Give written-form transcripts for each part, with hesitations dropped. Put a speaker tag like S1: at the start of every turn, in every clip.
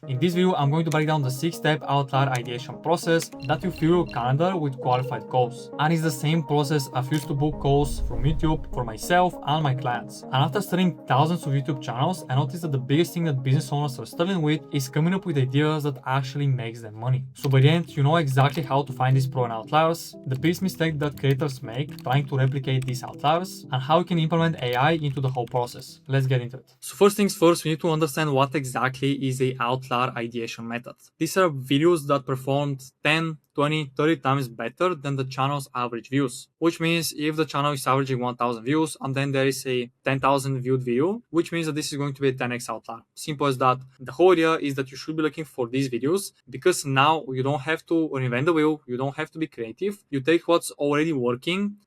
S1: In this video, I'm going to break down the 6-step outlier ideation process that you fill your calendar with qualified calls. And it's the same process I've used to book calls from YouTube for myself and my clients. And after studying thousands of YouTube channels, I noticed that the biggest thing that business owners are struggling with is coming up with ideas that actually makes them money. So by the end, you know exactly how to find these pro and outliers, the biggest mistake that creators make trying to replicate these outliers, and how you can implement AI into the whole process. Let's get into it. So first things first, we need to understand what exactly is the outlier ideation method. These are videos that performed 10, 20, 30 times better than the channel's average views. Which means if the channel is averaging 1000 views and then there is a 10,000 viewed video, which means that this is going to be a 10x outlier. Simple as that. The whole idea is that you should be looking for these videos because now you don't have to reinvent the wheel, you don't have to be creative. You take what's already working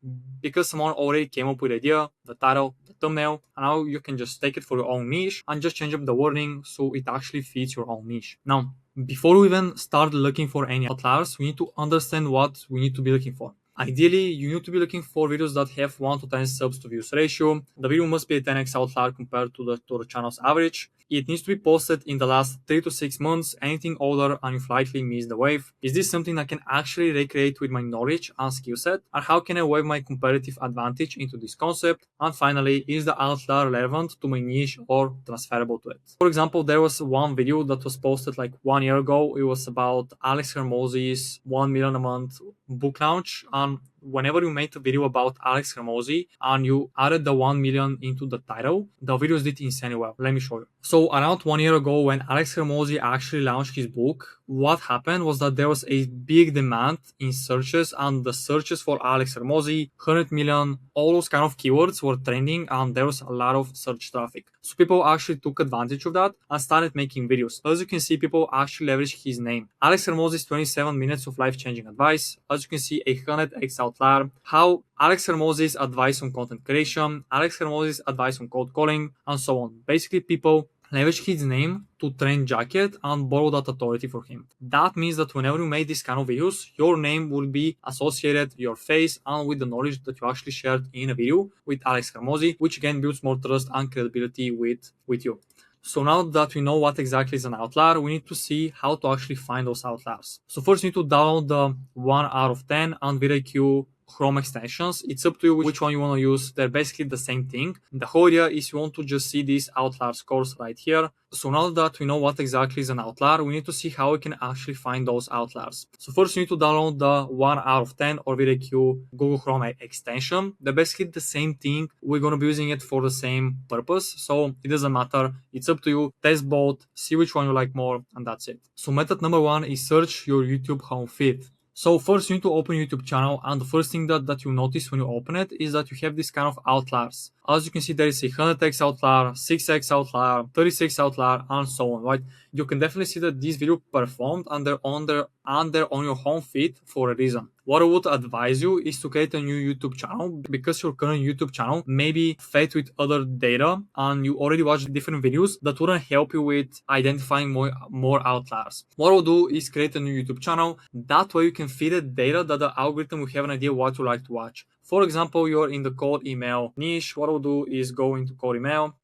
S1: because someone already came up with the idea, the title, the thumbnail, and now you can just take it for your own niche and just change up the wording so it actually fits your own niche. Now, before we even start looking for any outliers, we need to understand what we need to be looking for. Ideally, you need to be looking for videos that have 1 to 10 subs to views ratio. The video must be a 10x outlier compared to the channel's average. It needs to be posted in the last 3 to 6 months. Anything older and you've likely missed the wave. Is this something I can actually recreate with my knowledge and skill set? And how can I weave my competitive advantage into this concept? And finally, is the outlier relevant to my niche or transferable to it? For example, there was one video that was posted like 1 year ago. It was about Alex Hormozy's 1 million a month book launch. And whenever you made a video about Alex Hormozy and you added the 1 million into the title, the videos did insanely well. Let me show you. So around 1 year ago, when Alex Hormozy actually launched his book, what happened was that there was a big demand in searches, and the searches for Alex Hormozy, 100 million, all those kind of keywords were trending, and there was a lot of search traffic. So people actually took advantage of that and started making videos. As you can see, people actually leverage his name. Alex Hormozy's 27 minutes of life-changing advice. As you can see, a 100x outlier. How Alex Hormozy's advice on content creation, Alex Hormozy's advice on cold calling, and so on. Basically, people leverage his name to trend jacket and borrow that authority for him. That means that whenever you make this kind of videos, your name will be associated, your face, and with the knowledge that you actually shared in a video with Alex Hormozy, which again builds more trust and credibility with you. So now that we know what exactly is an outlier, we need to see how to actually find those outliers. So first, you need to download the 1 out of 10 and VidIQ Chrome extensions. It's up to you which one you want to use. They're basically the same thing. The whole idea is you want to just see these outlier scores right here. So now that we know what exactly is an outlier, we need to see how we can actually find those outliers. So first, you need to download the 1 out of 10 or VidIQ Google Chrome extension. They're basically the same thing. We're going to be using it for the same purpose. So it doesn't matter. It's up to you. Test both, see which one you like more, and that's it. So method number 1 is search your YouTube home feed. So first, you need to open YouTube channel, and the first thing that you notice when you open it is that you have this kind of outliers. As you can see, there is a 100x outlier, 6x outlier, 36 outlier, and so on, right? You can definitely see that this video performed and they're on your home feed for a reason. What I would advise you is to create a new YouTube channel because your current YouTube channel may be fed with other data and you already watched different videos that wouldn't help you with identifying more outliers. What I'll do is create a new YouTube channel. That way you can feed it data that the algorithm will have an idea what you like to watch. For example, you're in the cold email niche. What I'll do is go into cold email,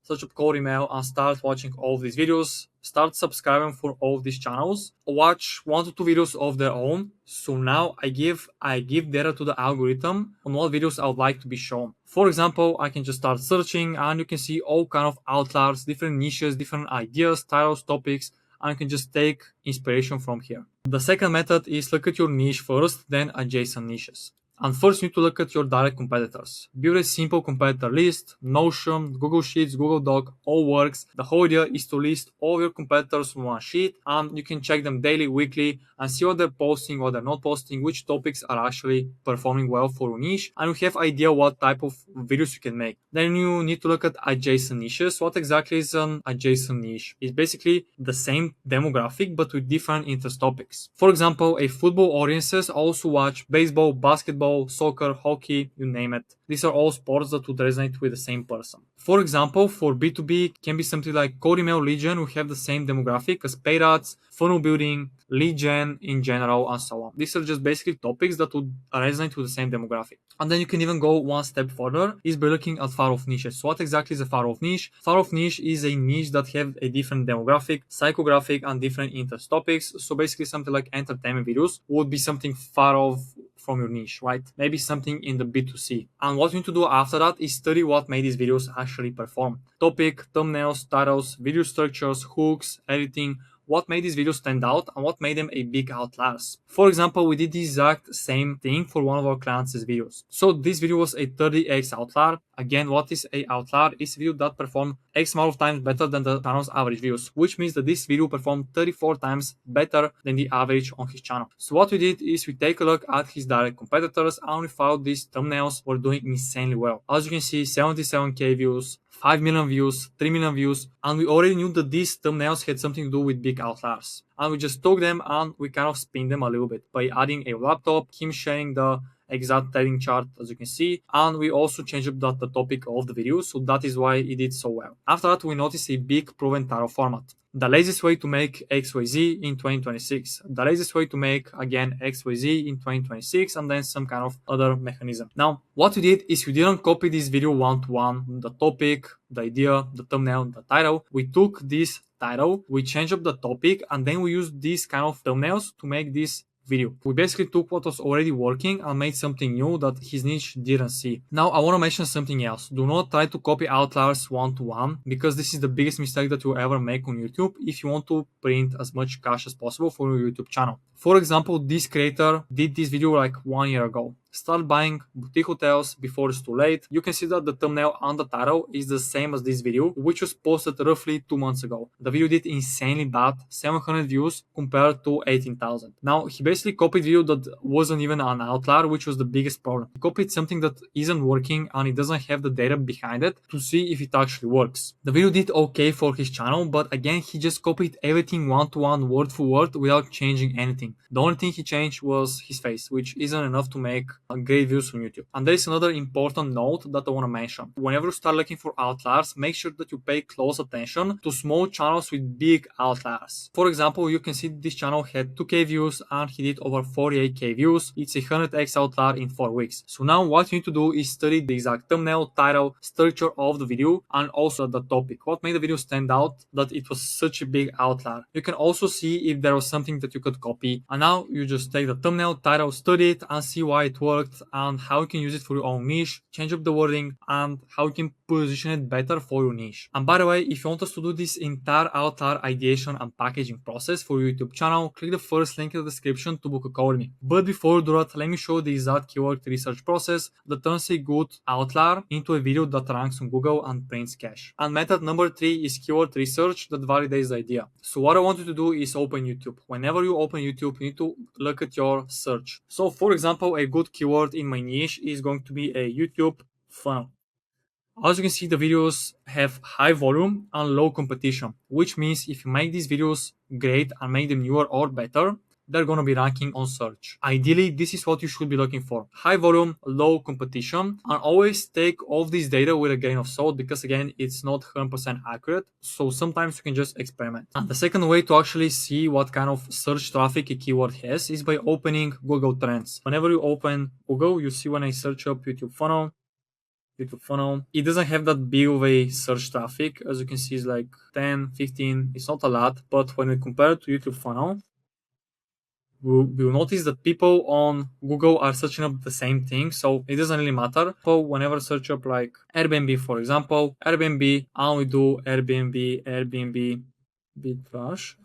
S1: search up cold email, and start watching all of these videos. Start subscribing for all of these channels. Watch 1 to 2 videos of their own. So now I give data to the algorithm on what videos I would like to be shown. For example, I can just start searching and you can see all kind of outliers, different niches, different ideas, titles, topics, and you can just take inspiration from here. The second method is look at your niche first, then adjacent niches. And first, you need to look at your direct competitors. Build a simple competitor list. Notion, Google Sheets, Google Doc, all works. The whole idea is to list all your competitors on one sheet, and you can check them daily, weekly, and see what they're posting, what they're not posting, which topics are actually performing well for your niche, and you have idea what type of videos you can make. Then you need to look at adjacent niches. What exactly is an adjacent niche? It's basically the same demographic, but with different interest topics. For example, a football audiences also watch baseball, basketball, basketball, soccer, hockey, you name it. These are all sports that would resonate with the same person. For example, for B2B, it can be something like cold email lead gen. We have the same demographic as paid ads, funnel building, lead gen in general, and so on. These are just basically topics that would resonate with the same demographic. And then you can even go one step further is by looking at far-off niches. So what exactly is a far-off niche? Far-off niche is a niche that have a different demographic, psychographic, and different interest topics. So basically something like entertainment videos would be something far off from your niche, right? Maybe something in the B2C. And what you need to do after that is study what made these videos actually perform. Topic, thumbnails, titles, video structures, hooks, editing, what made these videos stand out and what made them a big outliers. For example, we did the exact same thing for one of our clients' videos. So this video was a 30x outlier. Again, what is a outlier? It's a video that performed X amount of times better than the channel's average views, which means that this video performed 34 times better than the average on his channel. So what we did is we take a look at his direct competitors and we found these thumbnails were doing insanely well. As you can see, 77k views, 5 million views, 3 million views, and we already knew that these thumbnails had something to do with big outliers. And we just took them and we kind of spin them a little bit by adding a laptop, him sharing the exact trading chart as you can see, and we also changed up the topic of the video, so that is why it did so well. After that, we noticed a big proven title format. The laziest way to make XYZ in 2026. The laziest way to make, again, XYZ in 2026, and then some kind of other mechanism. Now, what we did is we didn't copy this video one-to-one, the topic, the idea, the thumbnail, the title. We took this title, we changed up the topic, and then we used these kind of thumbnails to make this video. We basically took what was already working and made something new that his niche didn't see. Now I want to mention something else. Do not try to copy outliers one-to-one, because this is the biggest mistake that you'll ever make on YouTube if you want to print as much cash as possible for your YouTube channel. For example, this creator did this video like 1 year ago. Start buying boutique hotels before it's too late. You can see that the thumbnail and the title is the same as this video, which was posted roughly 2 months ago. The video did insanely bad, 700 views compared to 18,000. Now, he basically copied video that wasn't even an outlier, which was the biggest problem. He copied something that isn't working and he doesn't have the data behind it to see if it actually works. The video did okay for his channel, but again, he just copied everything one-to-one, word for word, without changing anything. The only thing he changed was his face, which isn't enough to make great views on YouTube. And there is another important note that I want to mention. Whenever you start looking for outliers, make sure that you pay close attention to small channels with big outliers. For example, you can see this channel had 2k views and he did over 48k views. It's a 100x outlier in 4 weeks. So now what you need to do is study the exact thumbnail, title, structure of the video, and also the topic. What made the video stand out that it was such a big outlier. You can also see if there was something that you could copy. And now you just take the thumbnail, title, study it, and see why it worked and how you can use it for your own niche, change up the wording, and how you can position it better for your niche. And by the way, if you want us to do this entire outlier ideation and packaging process for your YouTube channel, click the first link in the description to book a call with me. But before you do that, let me show you the exact keyword research process that turns a good outlier into a video that ranks on Google and prints cash. And method number 3 is keyword research that validates the idea. So what I want you to do is open YouTube. Whenever you open YouTube, you need to look at your search. So for example, a good keyword in my niche is going to be a YouTube funnel. As you can see, the videos have high volume and low competition, which means if you make these videos great and make them newer or better, they're going to be ranking on search. Ideally, this is what you should be looking for. High volume, low competition, and always take all this data with a grain of salt because again, it's not 100% accurate. So sometimes you can just experiment. And the second way to actually see what kind of search traffic a keyword has is by opening Google Trends. Whenever you open Google, you see when I search up YouTube funnel, it doesn't have that big of a search traffic. As you can see, it's like 10, 15, it's not a lot. But when we compare it to YouTube funnel, we'll notice that people on Google are searching up the same thing, so it doesn't really matter. So whenever search up like Airbnb, for example, Airbnb, and we do Airbnb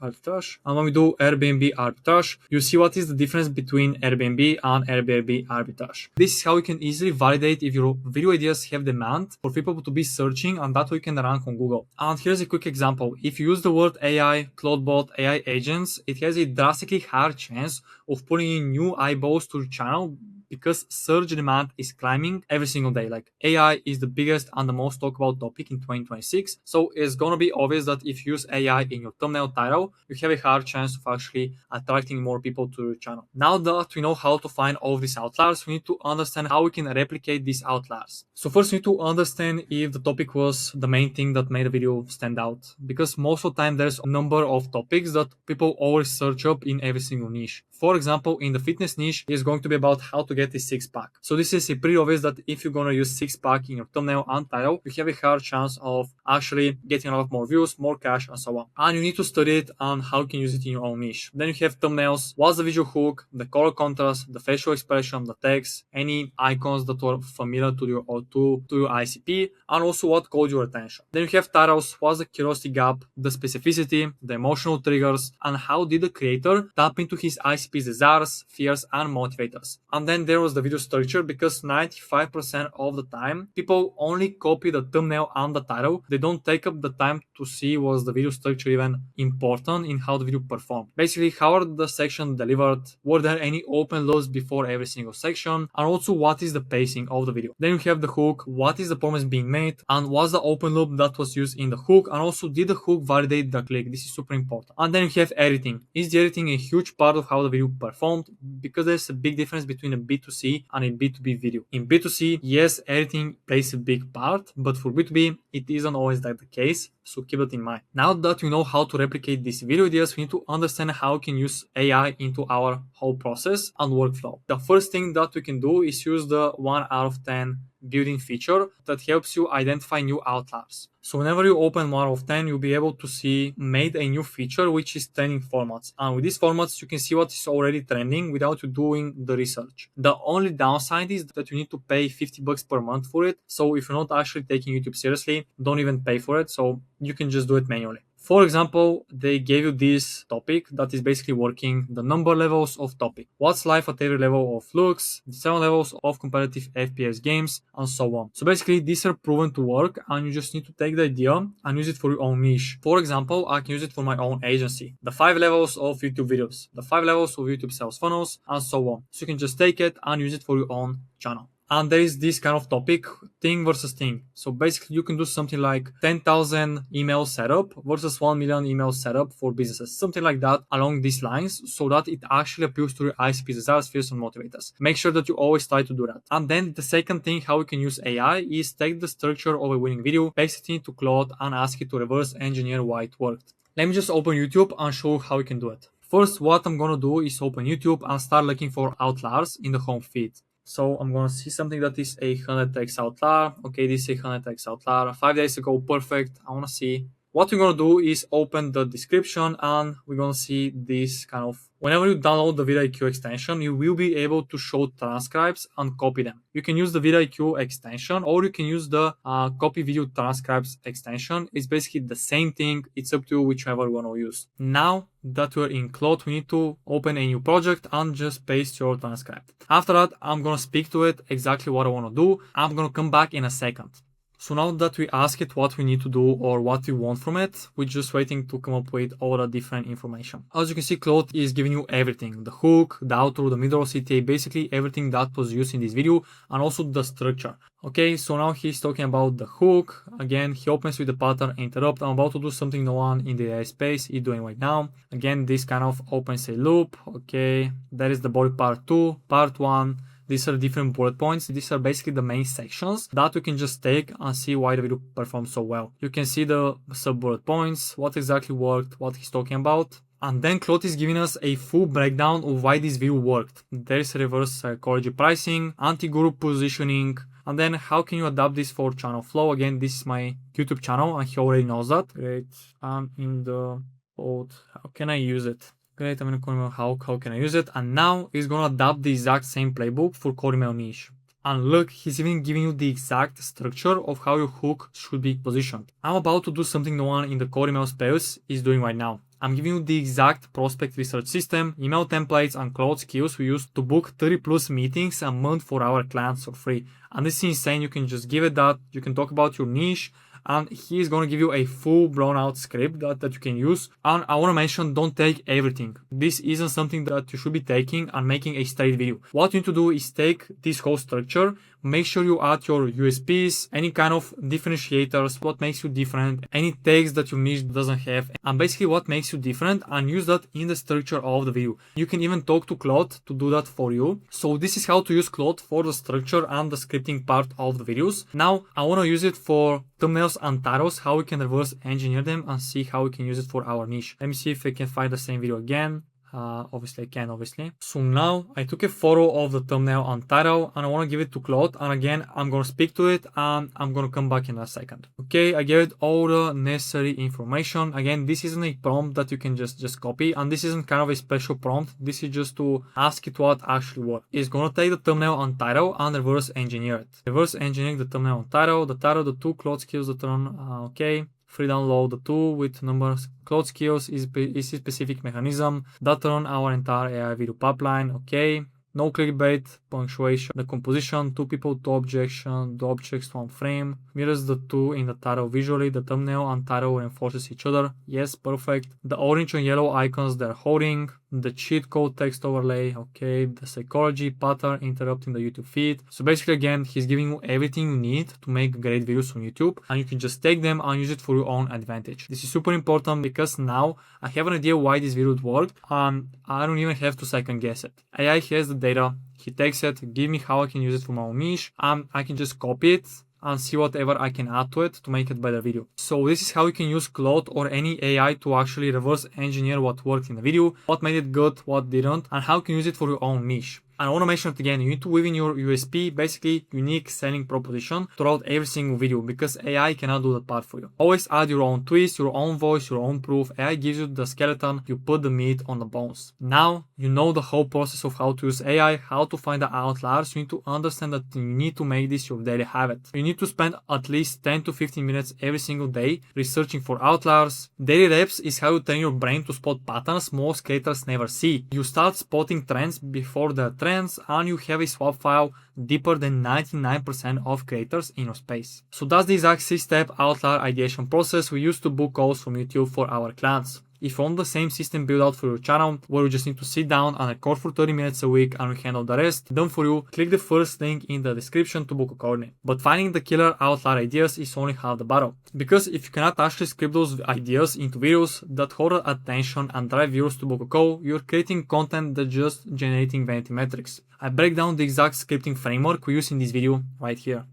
S1: arbitrage, and when we do Airbnb arbitrage, you see what is the difference between Airbnb and Airbnb arbitrage. This is how you can easily validate if your video ideas have demand for people to be searching, and that way you can rank on Google. And here's a quick example. If you use the word AI, Cloudbot, AI agents, it has a drastically higher chance of pulling in new eyeballs to your channel because search demand is climbing every single day. Like AI is the biggest and the most talked about topic in 2026. So it's gonna be obvious that if you use AI in your thumbnail title, you have a hard chance of actually attracting more people to your channel. Now that we know how to find all of these outliers, we need to understand how we can replicate these outliers. So first we need to understand if the topic was the main thing that made the video stand out, because most of the time there's a number of topics that people always search up in every single niche. For example, in the fitness niche, it's going to be about how to get a six-pack. So this is pretty obvious that if you're gonna use six-pack in your thumbnail and title, you have a hard chance of actually getting a lot more views, more cash, and so on. And you need to study it and how you can use it in your own niche. Then you have thumbnails, what's the visual hook, the color contrast, the facial expression, the text, any icons that were familiar to your ICP, and also what caught your attention. Then you have titles, what's the curiosity gap, the specificity, the emotional triggers, and how did the creator tap into his ICP's desires, fears, and motivators. And then there was the video structure, because 95% of the time people only copy the thumbnail and the title. They don't take up the time to see was the video structure even important in how the video performed. Basically, how are the sections delivered, were there any open loops before every single section, and also what is the pacing of the video. Then you have the hook, what is the promise being made, and what's the open loop that was used in the hook, and also did the hook validate the click. This is super important. And then you have editing. Is the editing a huge part of how the video performed? Because there's a big difference between a B2C and a B2B video. In B2C, yes, editing plays a big part, but for B2B, it isn't always that the case, so keep it in mind. Now that we know how to replicate these video ideas, we need to understand how we can use AI into our whole process and workflow. The first thing that we can do is use the 1 out of 10 building feature that helps you identify new outliers. So whenever you open 1 out of 10, you'll be able to see made a new feature, which is trending formats. And with these formats, you can see what is already trending without you doing the research. The only downside is that you need to pay $50 per month for it. So if you're not actually taking YouTube seriously, don't even pay for it. So you can just do it manually. For example, they gave you this topic that is basically working the number levels of topic. What's life at every level of looks, the 7 levels of competitive FPS games, and so on. So basically, these are proven to work, and you just need to take the idea and use it for your own niche. For example, I can use it for my own agency. The 5 levels of YouTube videos, the 5 levels of YouTube sales funnels, and so on. So you can just take it and use it for your own channel. And there is this kind of topic, thing versus thing. So basically you can do something like 10,000 email setup versus 1 million email setup for businesses. Something like that along these lines, so that it actually appeals to your ICP's desires, fears, and motivators. Make sure that you always try to do that. And then the second thing how we can use AI is take the structure of a winning video, paste it into Claude, and ask it to reverse engineer why it worked. Let me just open YouTube and show you how we can do it. First, what I'm gonna do is open YouTube and start looking for outliers in the home feed. So I'm gonna see something that is a 100x outlier. Okay, this is a 100x outlier. 5 days ago, perfect. I wanna see. What we're gonna do is open the description, and we're gonna see this kind of, whenever you download the vidIQ extension, you will be able to show transcribes and copy them. You can use the vidIQ extension, or you can use the copy video transcribes extension. It's basically the same thing. It's up to you whichever you want to use. Now that we're in Claude, we need to open a new project and just paste your transcript. After that, I'm gonna speak to it exactly what I want to do. I'm gonna come back in a second. So now that we ask it what we need to do or what we want from it, we're just waiting to come up with all the different information. As you can see, Claude is giving you everything. The hook, the outro, the mid-roll CTA, basically everything that was used in this video, and also the structure. Okay, so now he's talking about the hook. Again, he opens with the pattern interrupt. I'm about to do something no one in the AI space is doing right now. Again, this kind of opens a loop. Okay, that is the body part 2, part 1. These are different bullet points. These are basically the main sections that you can just take and see why the video performs so well. You can see the sub bullet points, what exactly worked, what he's talking about. And then Claude is giving us a full breakdown of why this video worked. There is reverse psychology pricing, anti-guru positioning, and then how can you adapt this for channel flow. Again, this is my YouTube channel and he already knows that. Great, I'm in the code. How can I use it? Great, I'm gonna how can I use it? And now he's gonna adapt the exact same playbook for core email niche. And look, he's even giving you the exact structure of how your hook should be positioned. I'm about to do something no one in the core email space is doing right now. I'm giving you the exact prospect research system, email templates, and cloud skills we use to book 30 plus meetings a month for our clients for free. And this is insane. You can just give it that. You can talk about your niche and he is gonna give you a full blown out script that you can use. And I wanna mention, don't take everything. This isn't something that you should be taking and making a straight video. What you need to do is take this whole structure, make sure you add your USPs, any kind of differentiators, what makes you different, any tags that your niche doesn't have, and basically what makes you different, and use that in the structure of the video. You can even talk to Claude to do that for you. So this is how to use Claude for the structure and the scripting part of the videos. Now I want to use it for thumbnails and titles, how we can reverse engineer them and see how we can use it for our niche. Let me see if I can find the same video again. Obviously I can, obviously. So now I took a photo of the thumbnail and title and I want to give it to Claude, and again I'm going to speak to it and I'm going to come back in a second. Okay, I gave it all the necessary information. Again, this isn't a prompt that you can just copy, and this isn't kind of a special prompt. This is just to ask it what actually works. It's going to take the thumbnail and title and reverse engineer it. Reverse engineering the thumbnail and title, the two Claude skills that run, okay. Free download the tool with numbers. Claude skills is a specific mechanism that run our entire AI video pipeline. Okay. No clickbait, punctuation, the composition, two people, two objections, the objects, one frame, mirrors the two in the title visually, the thumbnail and title reinforces each other. Yes, perfect. The orange and yellow icons they're holding, the cheat code text overlay, okay, the psychology pattern interrupting the YouTube feed. So basically, again, he's giving you everything you need to make great videos on YouTube, and you can just take them and use it for your own advantage. This is super important because now I have an idea why this video would work, and I don't even have to second guess it. AI has the data, he takes it, give me how I can use it for my own niche, and I can just copy it and see whatever I can add to it to make it better video. So this is how you can use Claude or any AI to actually reverse engineer what worked in the video, what made it good, what didn't, and how you can use it for your own niche. And I want to mention it again, you need to weave in your USP, basically unique selling proposition, throughout every single video, because AI cannot do that part for you. Always add your own twist, your own voice, your own proof. AI gives you the skeleton, you put the meat on the bones. Now you know the whole process of how to use AI, how to find the outliers. You need to understand that you need to make this your daily habit. You need to spend at least 10 to 15 minutes every single day researching for outliers. Daily reps is how you train your brain to spot patterns most creators never see. You start spotting trends before they're trends, and you have a swap file deeper than 99% of creators in your space. So that's the exact 6-step outlier ideation process we use to book calls from YouTube for our clients. If you want the same system built out for your channel, where you just need to sit down and record for 30 minutes a week and we handle the rest, done for you, click the first link in the description to book accordingly. But finding the killer outlier ideas is only half the battle. Because if you cannot actually script those ideas into videos that hold attention and drive viewers to book a call, you're creating content that's just generating vanity metrics. I break down the exact scripting framework we use in this video right here.